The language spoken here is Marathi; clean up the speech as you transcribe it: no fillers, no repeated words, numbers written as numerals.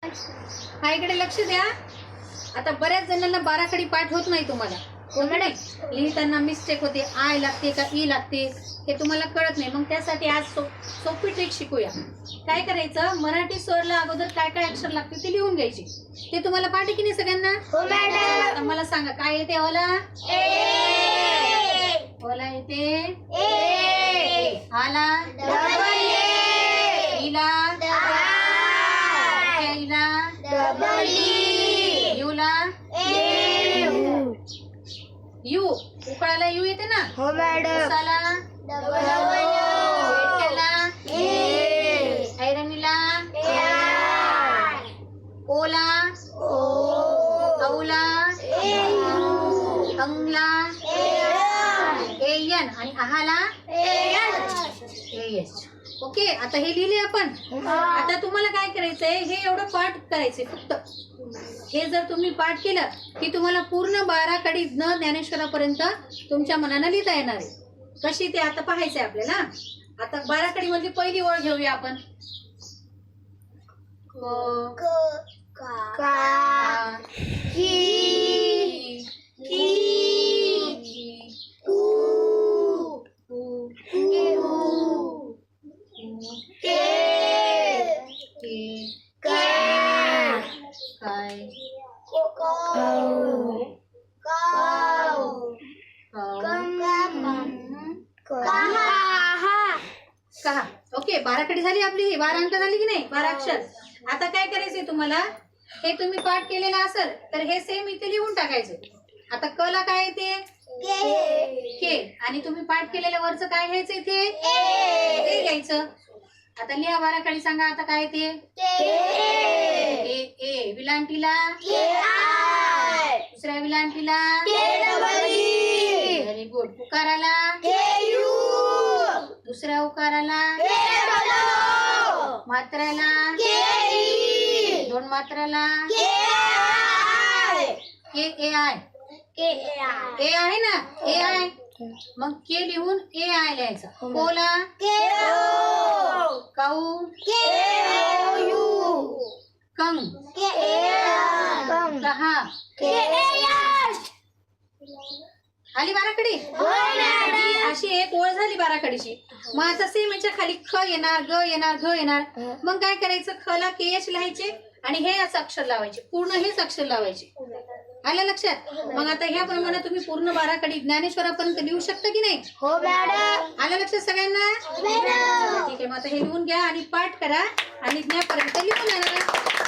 हा इकडे लक्ष द्या। आता बऱ्याच जणांना बाराखडी पाठ होत नाही तुम्हाला, लिहिताना मिस्टेक होते, आय लागते का ई लागते हे तुम्हाला कळत नाही। मग त्यासाठी आज सोपी ट्रिक शिकूया। काय करायचं, मराठी स्वरला अगोदर काय काय अक्षर लागते ते लिहून घ्यायचे। ते तुम्हाला पाठ आहे की नाही सगळ्यांना? हो मॅडम। आता मला सांगा काय येते? ओला ओला येते ए, आला डबल ए, इला इला डबल ई, युला यू, उकळाला यू येते ना? हो मॅडम। उसाला डबल वेट्याला ए, ऐरणीला ओला औला अंगला एयन आणि आहाला एयस। ओके, आता हे लिहिले आपण। आता तुम्हाला काय करायचंय, हे एवढं पाठ करायचंय फक्त। हे जर तुम्ही पाठ केलं की तुम्हाला पूर्ण बाराखडी न ज्ञानेश्वरापर्यंत तुमच्या मनानं लिहिता येणार आहे। कशी ते आता पाहायचंय आपल्याला। आता बाराखडी मध्ये पहिली ओळ घेऊया आपण। कहा। ओके, बाराखडी झाली आपली। ही 12 अंक झाली की नाही? 12 अक्षर। आता काय करायचंय तुम्हाला, हे तुम्ही पाठ केलेलं असेल तर हे सेम इथे लिहून टाकायचं। आता क ला काय येते? के। आणि तुम्ही पाठ केलेल्या वरचं काय घ्यायचं इथे? ते घ्यायचं। आता लिहा बाराखडी, सांगा आता काय येते? ए ए विलांटीला दुसऱ्या विलांटीला व्हेरी गुड। उकाराला दुसऱ्या उकाराला मात्राला दोन मात्राला के ए आय ए आहे ना? ए आय, मग के लिहून ए आय लिहायचा। कोला काऊ कंग कहा। आली बाराखडी? अशी एक ओळ झाली बाराखडीची। मग आता सेम याच्या खाली ख येणार, ग येणार, घ येणार। मग काय करायचं, ख ला के एच लिहायचे आणि हे असं अक्षर लावायचे, पूर्ण हेच अक्षर लावायचे। आलं लक्षात? मग आता ह्याप्रमाणे तुम्ही पूर्ण बाराखडी ज्ञानेश्वरापर्यंत लिहू शकता की नाही? हो मॅडम। आलं लक्षात सगळ्यांना? ठीक आहे, मग आता हे लिहून घ्या आणि पाठ करा आणि ज्ञापर्यंत लिहून आणा।